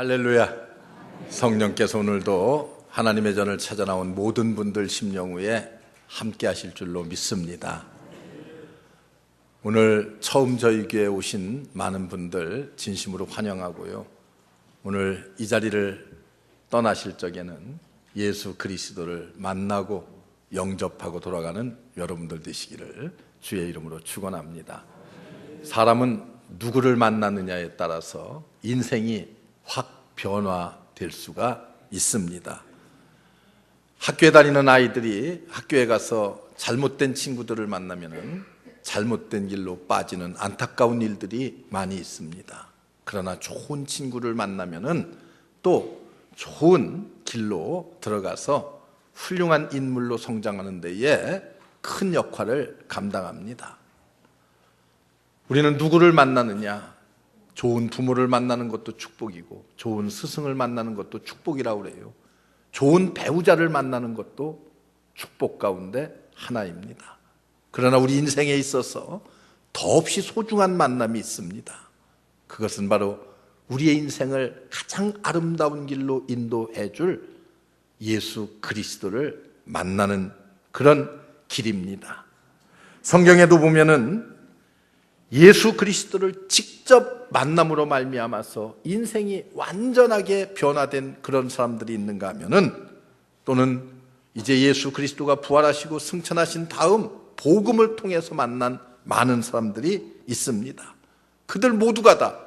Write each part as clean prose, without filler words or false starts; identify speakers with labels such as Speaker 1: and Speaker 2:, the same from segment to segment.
Speaker 1: 할렐루야. 성령께서 오늘도 하나님의 전을 찾아 나온 모든 분들 심령 위에 함께 하실 줄로 믿습니다. 오늘 처음 저희 교회에 오신 많은 분들 진심으로 환영하고요. 오늘 이 자리를 떠나실 적에는 예수 그리스도를 만나고 영접하고 돌아가는 여러분들 되시기를 주의 이름으로 축원합니다. 사람은 누구를 만나느냐에 따라서 인생이 확 변화될 수가 있습니다. 학교에 다니는 아이들이 학교에 가서 잘못된 친구들을 만나면 잘못된 길로 빠지는 안타까운 일들이 많이 있습니다. 그러나 좋은 친구를 만나면 또 좋은 길로 들어가서 훌륭한 인물로 성장하는 데에 큰 역할을 감당합니다. 우리는 누구를 만나느냐? 좋은 부모를 만나는 것도 축복이고 좋은 스승을 만나는 것도 축복이라고 그래요. 좋은 배우자를 만나는 것도 축복 가운데 하나입니다. 그러나 우리 인생에 있어서 더없이 소중한 만남이 있습니다. 그것은 바로 우리의 인생을 가장 아름다운 길로 인도해 줄 예수 그리스도를 만나는 그런 길입니다. 성경에도 보면은 예수 그리스도를 직접 만남으로 말미암아서 인생이 완전하게 변화된 그런 사람들이 있는가 하면은, 또는 이제 예수 그리스도가 부활하시고 승천하신 다음 복음을 통해서 만난 많은 사람들이 있습니다. 그들 모두가 다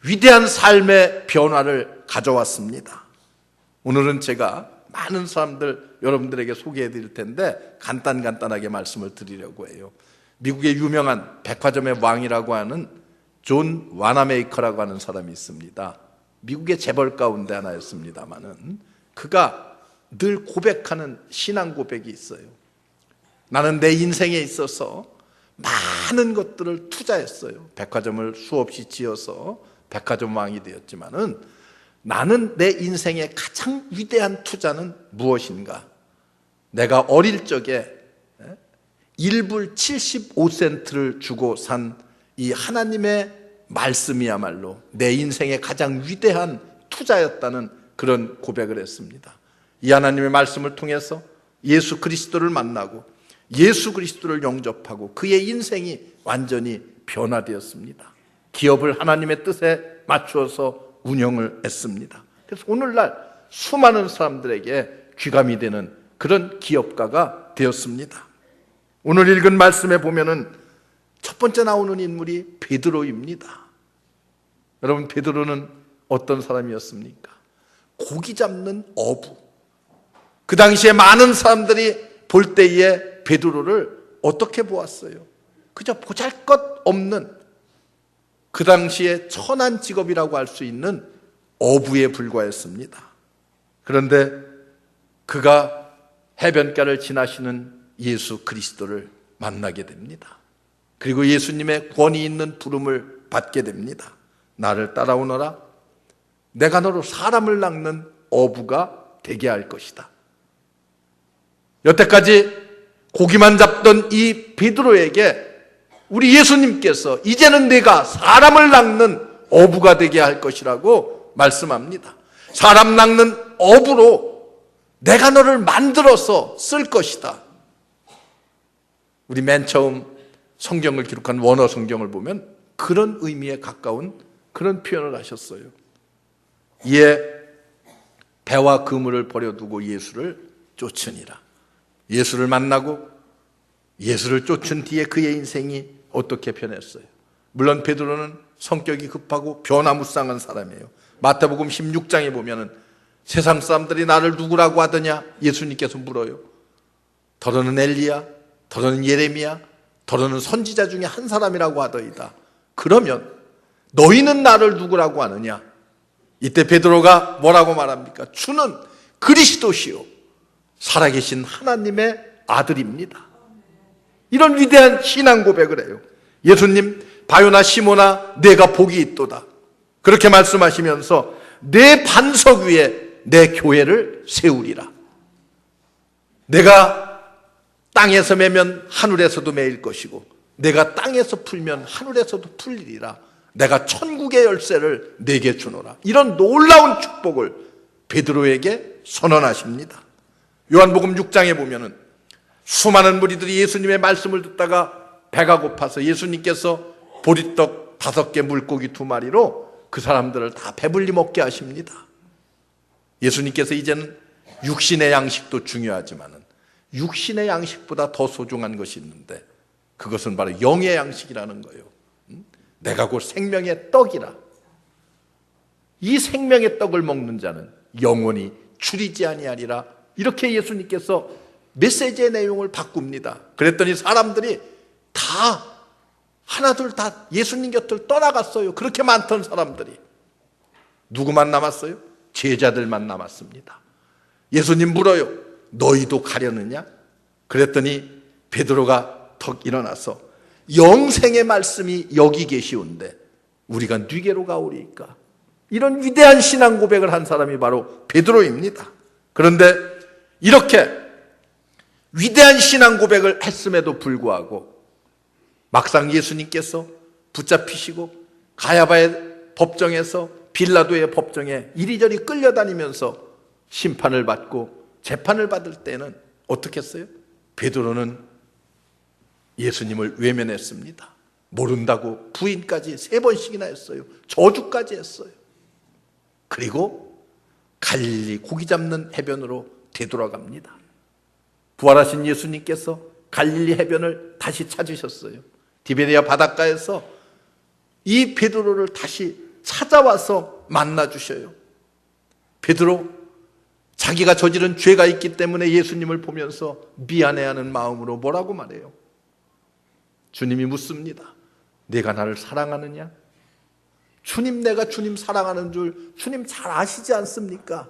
Speaker 1: 위대한 삶의 변화를 가져왔습니다. 오늘은 제가 많은 사람들 여러분들에게 소개해 드릴 텐데 간단하게 말씀을 드리려고 해요. 미국의 유명한 백화점의 왕이라고 하는 존 와나메이커라고 하는 사람이 있습니다. 미국의 재벌 가운데 하나였습니다마는 그가 늘 고백하는 신앙 고백이 있어요. 나는 내 인생에 있어서 많은 것들을 투자했어요. 백화점을 수없이 지어서 백화점 왕이 되었지만은 나는 내 인생의 가장 위대한 투자는 무엇인가? 내가 어릴 적에 1불 75센트를 주고 산 이 하나님의 말씀이야말로 내 인생의 가장 위대한 투자였다는 그런 고백을 했습니다. 이 하나님의 말씀을 통해서 예수 그리스도를 만나고 예수 그리스도를 영접하고 그의 인생이 완전히 변화되었습니다. 기업을 하나님의 뜻에 맞추어서 운영을 했습니다. 그래서 오늘날 수많은 사람들에게 귀감이 되는 그런 기업가가 되었습니다. 오늘 읽은 말씀에 보면은 첫 번째 나오는 인물이 베드로입니다. 여러분, 베드로는 어떤 사람이었습니까? 고기 잡는 어부. 그 당시에 많은 사람들이 볼 때에 베드로를 어떻게 보았어요? 그저 보잘것없는 그 당시에 천한 직업이라고 할 수 있는 어부에 불과했습니다. 그런데 그가 해변가를 지나시는 예수 그리스도를 만나게 됩니다. 그리고 예수님의 권위 있는 부름을 받게 됩니다. 나를 따라오너라. 내가 너로 사람을 낚는 어부가 되게 할 것이다. 여태까지 고기만 잡던 이 베드로에게 우리 예수님께서 이제는 내가 사람을 낚는 어부가 되게 할 것이라고 말씀합니다. 사람 낚는 어부로 내가 너를 만들어서 쓸 것이다. 우리 맨 처음 성경을 기록한 원어 성경을 보면 그런 의미에 가까운 그런 표현을 하셨어요. 이에 배와 그물을 버려두고 예수를 쫓으니라. 예수를 만나고 예수를 쫓은 뒤에 그의 인생이 어떻게 변했어요? 물론 베드로는 성격이 급하고 변화무쌍한 사람이에요. 마태복음 16장에 보면은 세상 사람들이 나를 누구라고 하더냐? 예수님께서 물어요. 더러는 엘리야, 더러는 예레미야, 더러는 선지자 중에 한 사람이라고 하더이다. 그러면 너희는 나를 누구라고 하느냐? 이때 베드로가 뭐라고 말합니까? 주는 그리스도시요 살아계신 하나님의 아들입니다. 이런 위대한 신앙 고백을 해요. 예수님, 바요나 시모나 내가 복이 있도다. 그렇게 말씀하시면서 내 반석 위에 내 교회를 세우리라. 내가 땅에서 매면 하늘에서도 매일 것이고 내가 땅에서 풀면 하늘에서도 풀리리라. 내가 천국의 열쇠를 내게 주노라. 이런 놀라운 축복을 베드로에게 선언하십니다. 요한복음 6장에 보면은 수많은 무리들이 예수님의 말씀을 듣다가 배가 고파서 예수님께서 보리떡 5개 물고기 2마리로 그 사람들을 다 배불리 먹게 하십니다. 예수님께서 이제는 육신의 양식도 중요하지만은 육신의 양식보다 더 소중한 것이 있는데 그것은 바로 영의 양식이라는 거예요. 내가 곧 생명의 떡이라. 이 생명의 떡을 먹는 자는 영원히 줄이지 아니하리라. 이렇게 예수님께서 메시지의 내용을 바꿉니다. 그랬더니 사람들이 다 하나둘 다 예수님 곁을 떠나갔어요. 그렇게 많던 사람들이. 누구만 남았어요? 제자들만 남았습니다. 예수님 물어요. 너희도 가려느냐? 그랬더니 베드로가 턱 일어나서 영생의 말씀이 여기 계시온데 우리가 뉘게로 가오리이까? 이런 위대한 신앙 고백을 한 사람이 바로 베드로입니다. 그런데 이렇게 위대한 신앙 고백을 했음에도 불구하고 막상 예수님께서 붙잡히시고 가야바의 법정에서 빌라도의 법정에 이리저리 끌려다니면서 심판을 받고 재판을 받을 때는 어떻게 했어요? 베드로는 예수님을 외면했습니다. 모른다고 부인까지 3번씩이나 했어요. 저주까지 했어요. 그리고 갈릴리 고기 잡는 해변으로 되돌아갑니다. 부활하신 예수님께서 갈릴리 해변을 다시 찾으셨어요. 디베리아 바닷가에서 이 베드로를 다시 찾아와서 만나주셔요. 베드로, 자기가 저지른 죄가 있기 때문에 예수님을 보면서 미안해하는 마음으로 뭐라고 말해요? 주님이 묻습니다. 내가 나를 사랑하느냐? 주님, 내가 주님 사랑하는 줄 주님 잘 아시지 않습니까?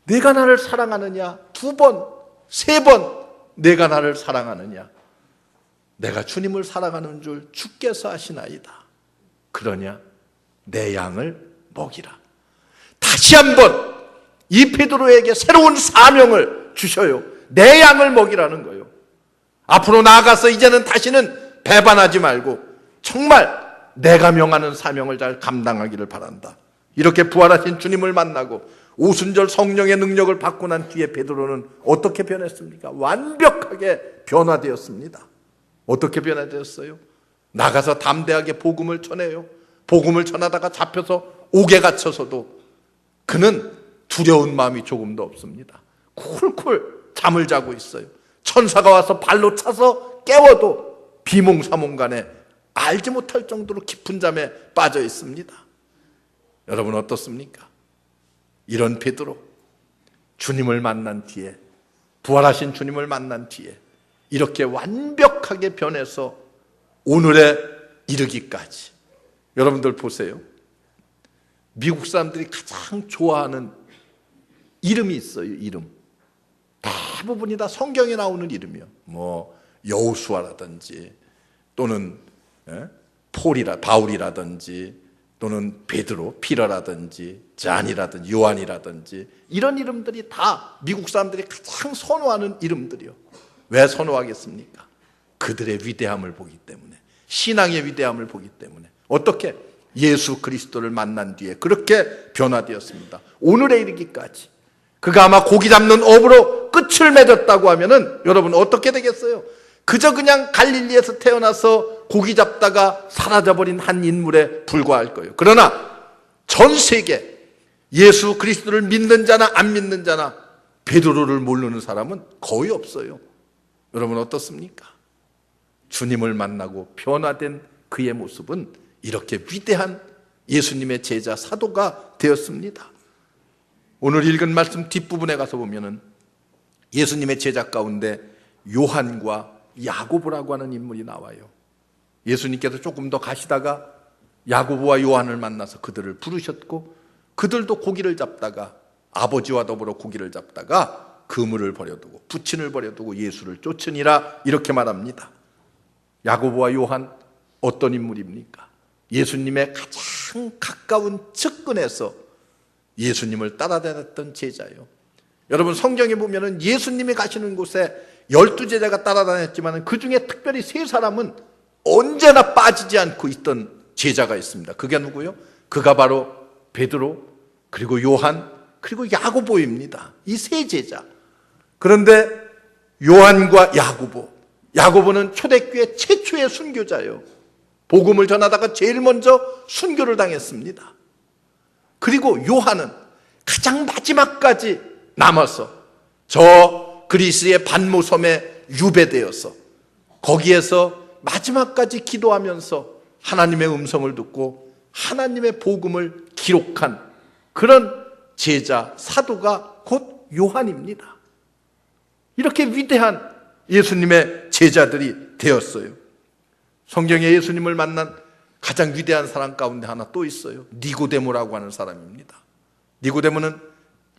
Speaker 1: 내가 나를 사랑하느냐? 2번, 3번 내가 나를 사랑하느냐? 내가 주님을 사랑하는 줄 주께서 아시나이다. 그러냐? 내 양을 먹이라. 다시 한번 이 베드로에게 새로운 사명을 주셔요. 내 양을 먹이라는 거예요. 앞으로 나아가서 이제는 다시는 배반하지 말고 정말 내가 명하는 사명을 잘 감당하기를 바란다. 이렇게 부활하신 주님을 만나고 오순절 성령의 능력을 받고 난 뒤에 베드로는 어떻게 변했습니까? 완벽하게 변화되었습니다. 어떻게 변화되었어요? 나가서 담대하게 복음을 전해요. 복음을 전하다가 잡혀서 옥에 갇혀서도 그는 두려운 마음이 조금도 없습니다. 쿨쿨 잠을 자고 있어요. 천사가 와서 발로 차서 깨워도 비몽사몽간에 알지 못할 정도로 깊은 잠에 빠져 있습니다. 여러분 어떻습니까? 이런 베드로, 주님을 만난 뒤에, 부활하신 주님을 만난 뒤에 이렇게 완벽하게 변해서 오늘에 이르기까지. 여러분들 보세요. 미국 사람들이 가장 좋아하는 이름이 있어요. 이름. 대부분이 다 성경에 나오는 이름이요. 뭐 여호수아라든지 또는 바울이라든지 또는 베드로, 피러라든지 잔이라든지 요한이라든지 이런 이름들이 다 미국 사람들이 가장 선호하는 이름들이요. 왜 선호하겠습니까? 그들의 위대함을 보기 때문에, 신앙의 위대함을 보기 때문에. 어떻게? 예수 그리스도를 만난 뒤에 그렇게 변화되었습니다. 오늘에 이르기까지. 그가 아마 고기 잡는 업으로 끝을 맺었다고 하면은 여러분 어떻게 되겠어요? 그저 그냥 갈릴리에서 태어나서 고기 잡다가 사라져버린 한 인물에 불과할 거예요. 그러나 전 세계 예수 그리스도를 믿는 자나 안 믿는 자나 베드로를 모르는 사람은 거의 없어요. 여러분 어떻습니까? 주님을 만나고 변화된 그의 모습은 이렇게 위대한 예수님의 제자 사도가 되었습니다. 오늘 읽은 말씀 뒷부분에 가서 보면은 예수님의 제자 가운데 요한과 야고보라고 하는 인물이 나와요. 예수님께서 조금 더 가시다가 야고보와 요한을 만나서 그들을 부르셨고 그들도 고기를 잡다가 아버지와 더불어 고기를 잡다가 그물을 버려두고 부친을 버려두고 예수를 쫓으니라 이렇게 말합니다. 야고보와 요한 어떤 인물입니까? 예수님의 가장 가까운 측근에서 예수님을 따라다녔던 제자예요. 여러분 성경에 보면은 예수님이 가시는 곳에 12제자가 따라다녔지만 그 중에 특별히 3사람은 언제나 빠지지 않고 있던 제자가 있습니다. 그게 누구요? 그가 바로 베드로, 그리고 요한, 그리고 야고보입니다. 이 세 제자. 그런데 요한과 야고보는 초대교회 최초의 순교자예요. 복음을 전하다가 제일 먼저 순교를 당했습니다. 그리고 요한은 가장 마지막까지 남아서 저 그리스의 반모섬에 유배되어서 거기에서 마지막까지 기도하면서 하나님의 음성을 듣고 하나님의 복음을 기록한 그런 제자, 사도가 곧 요한입니다. 이렇게 위대한 예수님의 제자들이 되었어요. 성경에 예수님을 만난 가장 위대한 사람 가운데 하나 또 있어요. 니고데모라고 하는 사람입니다. 니고데모는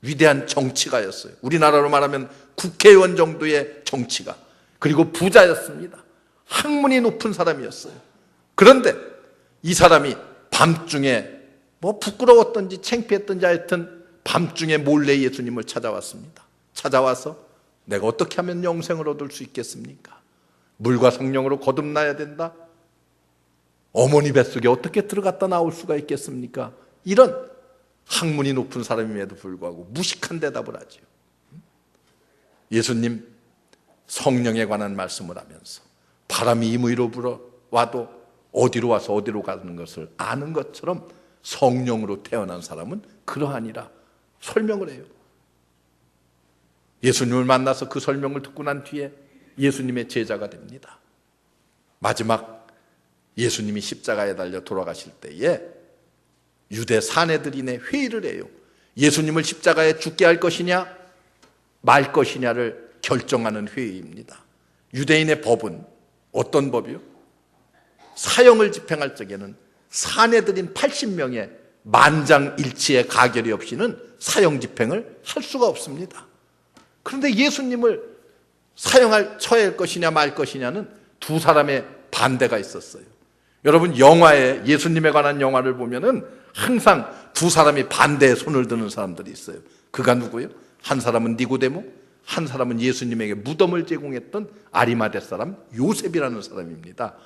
Speaker 1: 위대한 정치가였어요. 우리나라로 말하면 국회의원 정도의 정치가. 그리고 부자였습니다. 학문이 높은 사람이었어요. 그런데 이 사람이 밤중에 부끄러웠던지 창피했던지 하여튼 밤중에 몰래 예수님을 찾아왔습니다. 찾아와서 내가 어떻게 하면 영생을 얻을 수 있겠습니까? 물과 성령으로 거듭나야 된다. 어머니 뱃속에 어떻게 들어갔다 나올 수가 있겠습니까? 이런 학문이 높은 사람임에도 불구하고 무식한 대답을 하죠. 예수님 성령에 관한 말씀을 하면서 바람이 임의로 불어와도 어디로 와서 어디로 가는 것을 아는 것처럼 성령으로 태어난 사람은 그러하니라 설명을 해요. 예수님을 만나서 그 설명을 듣고 난 뒤에 예수님의 제자가 됩니다. 마지막 예수님이 십자가에 달려 돌아가실 때에 유대 사내들인의 회의를 해요. 예수님을 십자가에 죽게 할 것이냐 말 것이냐를 결정하는 회의입니다. 유대인의 법은 어떤 법이요? 사형을 집행할 적에는 사내들인 80명의 만장일치의 가결이 없이는 사형 집행을 할 수가 없습니다. 그런데 예수님을 처할 것이냐 말 것이냐는 두 사람의 반대가 있었어요. 여러분 영화에 예수님에 관한 영화를 보면은 항상 두 사람이 반대에 손을 드는 사람들이 있어요. 그가 누구예요? 한 사람은 니고데모, 한 사람은 예수님에게 무덤을 제공했던 아리마대 사람 요셉이라는 사람입니다.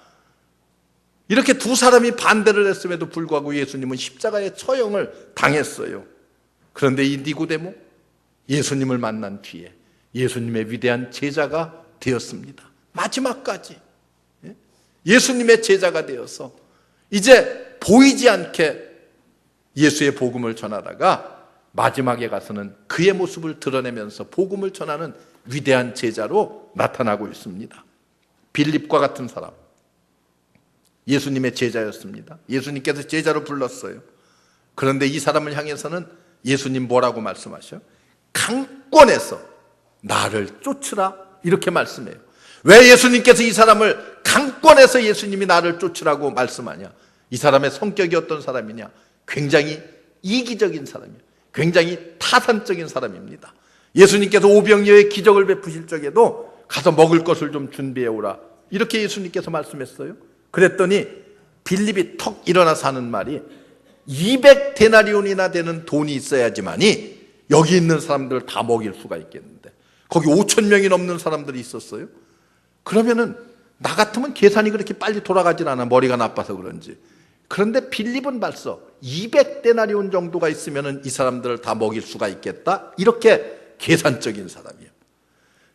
Speaker 1: 이렇게 두 사람이 반대를 했음에도 불구하고 예수님은 십자가의 처형을 당했어요. 그런데 이 니고데모 예수님을 만난 뒤에 예수님의 위대한 제자가 되었습니다. 마지막까지 예수님의 제자가 되어서 이제 보이지 않게 예수의 복음을 전하다가 마지막에 가서는 그의 모습을 드러내면서 복음을 전하는 위대한 제자로 나타나고 있습니다. 빌립과 같은 사람, 예수님의 제자였습니다. 예수님께서 제자로 불렀어요. 그런데 이 사람을 향해서는 예수님 뭐라고 말씀하셔? 강권에서 나를 쫓으라 이렇게 말씀해요. 왜 예수님께서 이 사람을 강권에서 예수님이 나를 쫓으라고 말씀하냐? 이 사람의 성격이 어떤 사람이냐? 굉장히 이기적인 사람이에요. 굉장히 타산적인 사람입니다. 예수님께서 오병이어의 기적을 베푸실 적에도 가서 먹을 것을 좀 준비해 오라 이렇게 예수님께서 말씀했어요. 그랬더니 빌립이 턱 일어나서 하는 말이 200데나리온이나 되는 돈이 있어야지만이 여기 있는 사람들을 다 먹일 수가 있겠는데 거기 5,000명이 넘는 사람들이 있었어요. 그러면은 나 같으면 계산이 그렇게 빨리 돌아가질 않아. 머리가 나빠서 그런지. 그런데 빌립은 벌써 200데나리온 정도가 있으면은 이 사람들을 다 먹일 수가 있겠다. 이렇게 계산적인 사람이에요.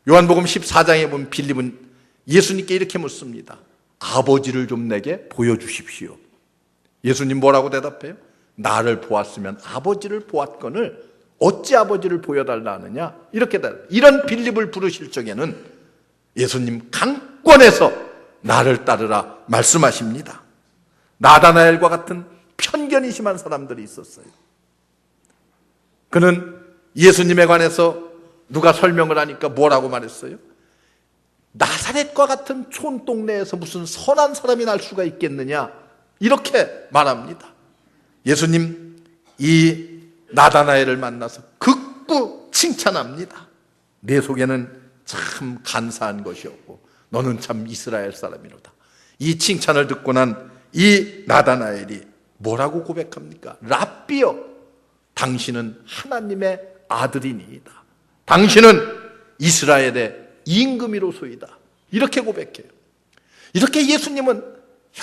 Speaker 1: 요한복음 14장에 보면 빌립은 예수님께 이렇게 묻습니다. 아버지를 좀 내게 보여주십시오. 예수님 뭐라고 대답해요? 나를 보았으면 아버지를 보았거늘 어찌 아버지를 보여달라 하느냐? 이렇게 이런 빌립을 부르실 적에는 예수님 강권에서 나를 따르라 말씀하십니다. 나다나엘과 같은 편견이 심한 사람들이 있었어요. 그는 예수님에 관해서 누가 설명을 하니까 뭐라고 말했어요? 나사렛과 같은 촌동네에서 무슨 선한 사람이 날 수가 있겠느냐? 이렇게 말합니다. 예수님 이 나다나엘을 만나서 극구 칭찬합니다. 내 속에는 참 간사한 것이었고 너는 참 이스라엘 사람이로다. 이 칭찬을 듣고 난 이 나다나엘이 뭐라고 고백합니까? 랍비여, 당신은 하나님의 아들이니이다. 당신은 이스라엘의 임금이로소이다. 이렇게 고백해요. 이렇게 예수님은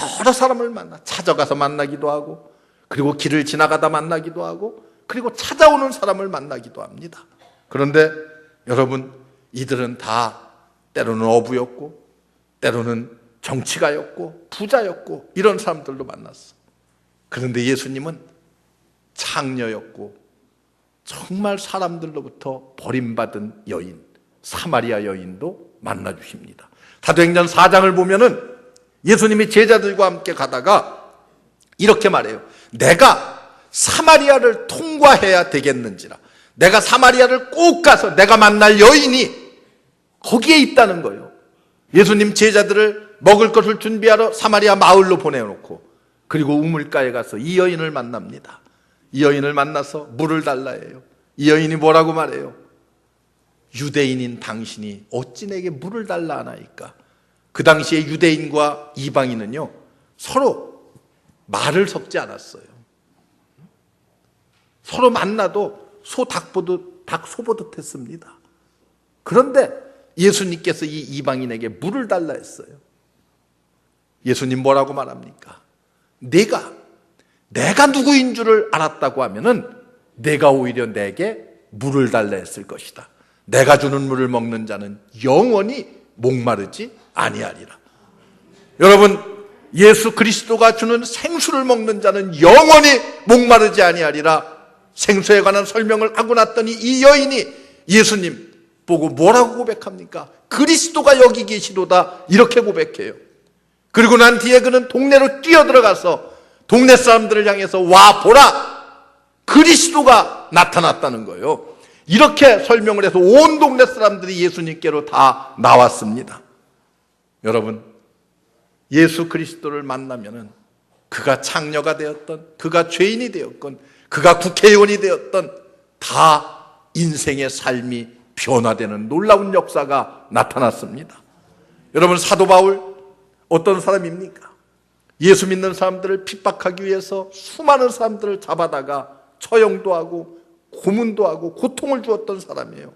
Speaker 1: 여러 사람을 만나, 찾아가서 만나기도 하고, 그리고 길을 지나가다 만나기도 하고, 그리고 찾아오는 사람을 만나기도 합니다. 그런데 여러분, 이들은 다 때로는 어부였고, 때로는 정치가였고, 부자였고, 이런 사람들도 만났어. 그런데 예수님은 창녀였고, 정말 사람들로부터 버림받은 여인, 사마리아 여인도 만나주십니다. 사도행전 4장을 보면은 예수님이 제자들과 함께 가다가 이렇게 말해요. 내가 사마리아를 통과해야 되겠는지라. 내가 사마리아를 꼭 가서 내가 만날 여인이 거기에 있다는 거예요. 예수님 제자들을 먹을 것을 준비하러 사마리아 마을로 보내놓고, 그리고 우물가에 가서 이 여인을 만납니다. 이 여인을 만나서 물을 달라 해요. 이 여인이 뭐라고 말해요? 유대인인 당신이 어찌 내게 물을 달라 하나이까? 그 당시에 유대인과 이방인은요, 서로 말을 섞지 않았어요. 서로 만나도 닭 소보듯 했습니다. 그런데 예수님께서 이 이방인에게 물을 달라 했어요. 예수님 뭐라고 말합니까? 내가 누구인 줄을 알았다고 하면은 내가 오히려 내게 물을 달라 했을 것이다. 내가 주는 물을 먹는 자는 영원히 목마르지 아니하리라. 여러분, 예수 그리스도가 주는 생수를 먹는 자는 영원히 목마르지 아니하리라. 생수에 관한 설명을 하고 났더니 이 여인이 예수님 보고 뭐라고 고백합니까? 그리스도가 여기 계시도다, 이렇게 고백해요. 그리고 난 뒤에 그는 동네로 뛰어들어가서 동네 사람들을 향해서 와 보라, 그리스도가 나타났다는 거예요. 이렇게 설명을 해서 온 동네 사람들이 예수님께로 다 나왔습니다. 여러분, 예수 그리스도를 만나면은 그가 창녀가 되었던, 그가 죄인이 되었건, 그가 국회의원이 되었던, 다 인생의 삶이 변화되는 놀라운 역사가 나타났습니다. 여러분, 사도 바울 어떤 사람입니까? 예수 믿는 사람들을 핍박하기 위해서 수많은 사람들을 잡아다가 처형도 하고 고문도 하고 고통을 주었던 사람이에요.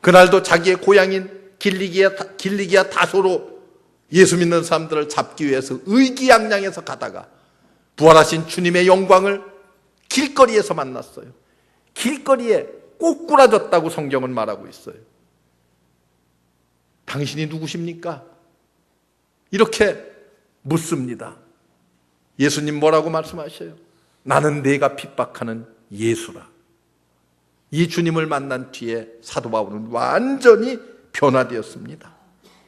Speaker 1: 그날도 자기의 고향인 길리기아 다소로 예수 믿는 사람들을 잡기 위해서 의기양양해서 가다가 부활하신 주님의 영광을 길거리에서 만났어요. 길거리에 꼬꾸라졌다고 성경은 말하고 있어요. 당신이 누구십니까? 이렇게 묻습니다. 예수님 뭐라고 말씀하셔요? 나는 네가 핍박하는 예수라. 이 주님을 만난 뒤에 사도 바울은 완전히 변화되었습니다.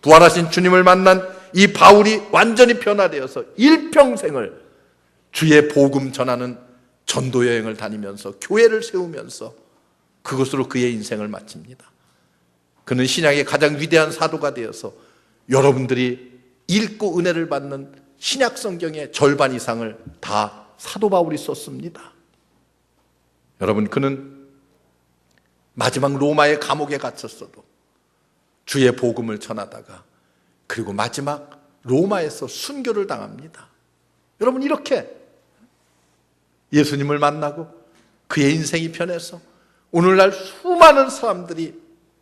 Speaker 1: 부활하신 주님을 만난 이 바울이 완전히 변화되어서 일평생을 주의 복음 전하는 전도 여행을 다니면서 교회를 세우면서 그것으로 그의 인생을 마칩니다. 그는 신약의 가장 위대한 사도가 되어서 여러분들이 읽고 은혜를 받는 신약 성경의 절반 이상을 다 사도 바울이 썼습니다. 여러분, 그는 마지막 로마의 감옥에 갇혔어도 주의 복음을 전하다가 그리고 마지막 로마에서 순교를 당합니다. 여러분, 이렇게 예수님을 만나고 그의 인생이 변해서 오늘날 수많은 사람들이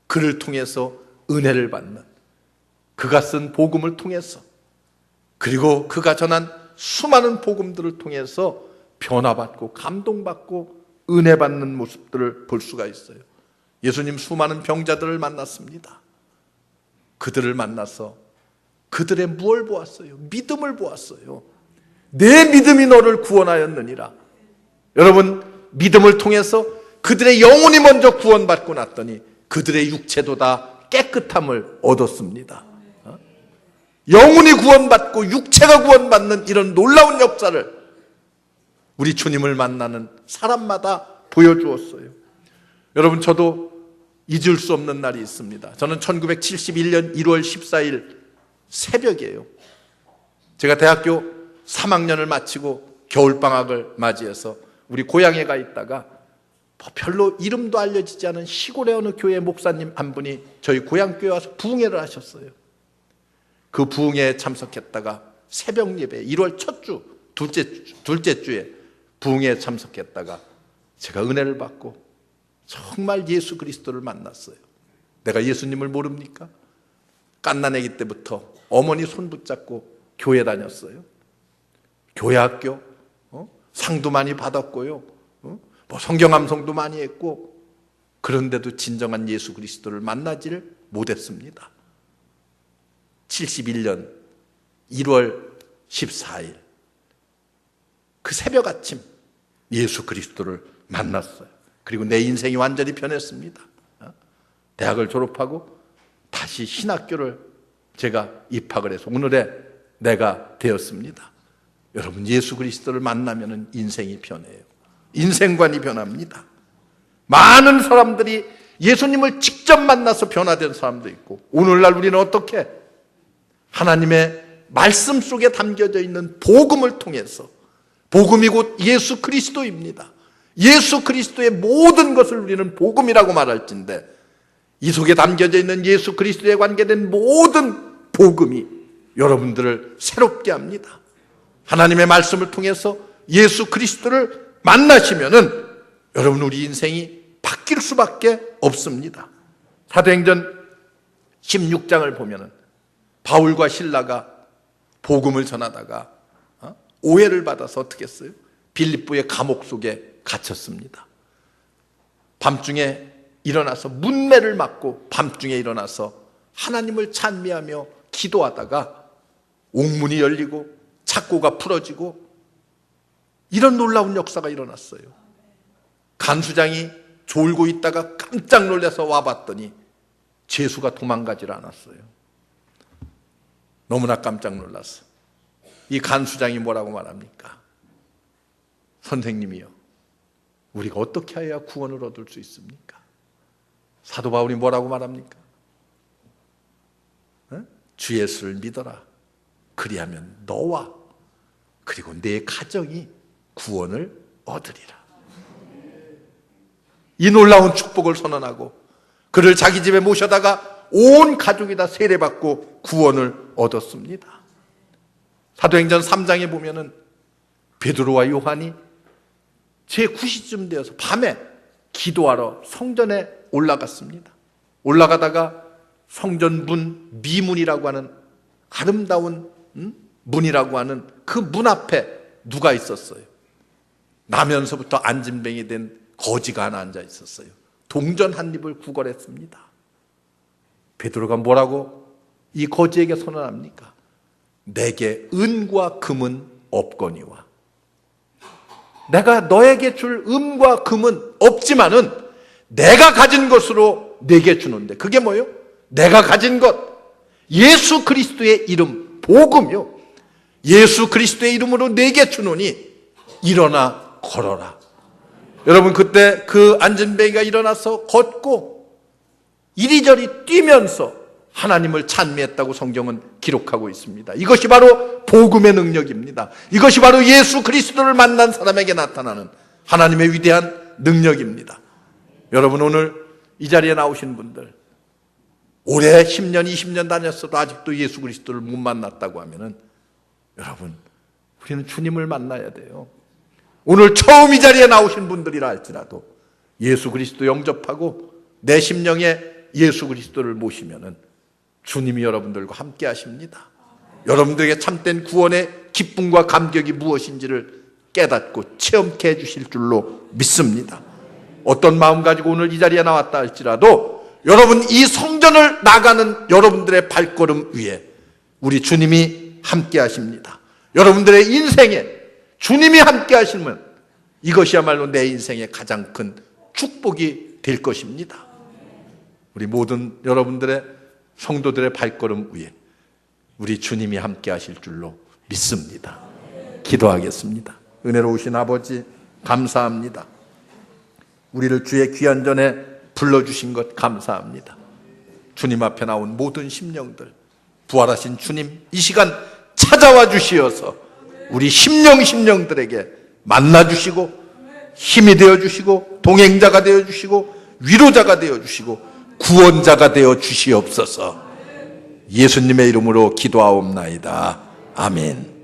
Speaker 1: 그를 통해서 은혜를 받는, 그가 쓴 복음을 통해서, 그리고 그가 전한 수많은 복음들을 통해서 변화받고 감동받고 은혜받는 모습들을 볼 수가 있어요. 예수님 수많은 병자들을 만났습니다. 그들을 만나서 그들의 무엇을 보았어요? 믿음을 보았어요. 내 믿음이 너를 구원하였느니라. 여러분, 믿음을 통해서 그들의 영혼이 먼저 구원받고 났더니 그들의 육체도 다 깨끗함을 얻었습니다. 영혼이 구원받고 육체가 구원받는 이런 놀라운 역사를 우리 주님을 만나는 사람마다 보여주었어요. 여러분, 저도 잊을 수 없는 날이 있습니다. 저는 1971년 1월 14일 새벽이에요. 제가 대학교 3학년을 마치고 겨울방학을 맞이해서 우리 고향에 가 있다가 별로 이름도 알려지지 않은 시골의 어느 교회 목사님 한 분이 저희 고향교회 와서 부흥회를 하셨어요. 그 부흥회에 참석했다가 새벽 예배 1월 첫 주, 둘째 주에 부흥회에 참석했다가 제가 은혜를 받고 정말 예수 그리스도를 만났어요. 내가 예수님을 모릅니까? 갓난아기 때부터 어머니 손 붙잡고 교회 다녔어요. 교회 학교, 상도 많이 받았고요. 뭐 성경 암송도 많이 했고, 그런데도 진정한 예수 그리스도를 만나지를 못했습니다. 71년 1월 14일 그 새벽 아침 예수 그리스도를 만났어요. 그리고 내 인생이 완전히 변했습니다. 대학을 졸업하고 다시 신학교를 제가 입학을 해서 오늘의 내가 되었습니다. 여러분, 예수 그리스도를 만나면 인생이 변해요. 인생관이 변합니다. 많은 사람들이 예수님을 직접 만나서 변화된 사람도 있고, 오늘날 우리는 어떻게 하나님의 말씀 속에 담겨져 있는 복음을 통해서, 복음이 곧 예수 그리스도입니다. 예수 그리스도의 모든 것을 우리는 복음이라고 말할진데, 이 속에 담겨져 있는 예수 그리스도에 관계된 모든 복음이 여러분들을 새롭게 합니다. 하나님의 말씀을 통해서 예수 그리스도를 만나시면은 여러분, 우리 인생이 바뀔 수밖에 없습니다. 사도행전 16장을 보면은 바울과 실라가 복음을 전하다가 오해를 받아서 어떻게 했어요? 빌립보의 감옥 속에 갇혔습니다. 밤중에 일어나서 문매를 맞고 밤중에 일어나서 하나님을 찬미하며 기도하다가 옥문이 열리고 착고가 풀어지고 이런 놀라운 역사가 일어났어요. 간수장이 졸고 있다가 깜짝 놀라서 와봤더니 죄수가 도망가질 않았어요. 너무나 깜짝 놀랐어. 이 간수장이 뭐라고 말합니까? 선생님이요, 우리가 어떻게 해야 구원을 얻을 수 있습니까? 사도 바울이 뭐라고 말합니까? 주 예수를 믿어라. 그리하면 너와 그리고 내 가정이 구원을 얻으리라. 이 놀라운 축복을 선언하고 그를 자기 집에 모셔다가 온 가족이 다 세례받고 구원을 얻었습니다. 사도행전 3장에 보면은 베드로와 요한이 제9시쯤 되어서 밤에 기도하러 성전에 올라갔습니다. 올라가다가 성전 문 미문이라고 하는 아름다운 문이라고 하는 그 문 앞에 누가 있었어요? 나면서부터 안진뱅이 된 거지가 하나 앉아 있었어요. 동전 한 입을 구걸했습니다. 베드로가 뭐라고 이 거지에게 선언합니까? 내게 은과 금은 없거니와. 내가 너에게 줄 은과 금은 없지만은 내가 가진 것으로 내게 주는데, 그게 뭐예요? 내가 가진 것, 예수 그리스도의 이름, 복음요. 예수 그리스도의 이름으로 내게 주노니 일어나 걸어라. 여러분, 그때 그 안진뱅이가 일어나서 걷고 이리저리 뛰면서 하나님을 찬미했다고 성경은 기록하고 있습니다. 이것이 바로 복음의 능력입니다. 이것이 바로 예수 그리스도를 만난 사람에게 나타나는 하나님의 위대한 능력입니다. 여러분, 오늘 이 자리에 나오신 분들, 올해 10년, 20년 다녔어도 아직도 예수 그리스도를 못 만났다고 하면은, 여러분, 우리는 주님을 만나야 돼요. 오늘 처음 이 자리에 나오신 분들이라 할지라도 예수 그리스도 영접하고 내 심령에 예수 그리스도를 모시면은 주님이 여러분들과 함께 하십니다. 여러분들에게 참된 구원의 기쁨과 감격이 무엇인지를 깨닫고 체험케 해주실 줄로 믿습니다. 어떤 마음 가지고 오늘 이 자리에 나왔다 할지라도 여러분, 이 성전을 나가는 여러분들의 발걸음 위에 우리 주님이 함께 하십니다. 여러분들의 인생에 주님이 함께 하시면 이것이야말로 내 인생의 가장 큰 축복이 될 것입니다. 우리 모든 여러분들의 성도들의 발걸음 위에 우리 주님이 함께 하실 줄로 믿습니다. 기도하겠습니다. 은혜로우신 아버지, 감사합니다. 우리를 주의 귀한 전에 불러주신 것 감사합니다. 주님 앞에 나온 모든 심령들, 부활하신 주님, 이 시간 찾아와 주시어서 우리 심령들에게 만나주시고 힘이 되어주시고 동행자가 되어주시고 위로자가 되어주시고 구원자가 되어주시옵소서. 예수님의 이름으로 기도하옵나이다. 아멘.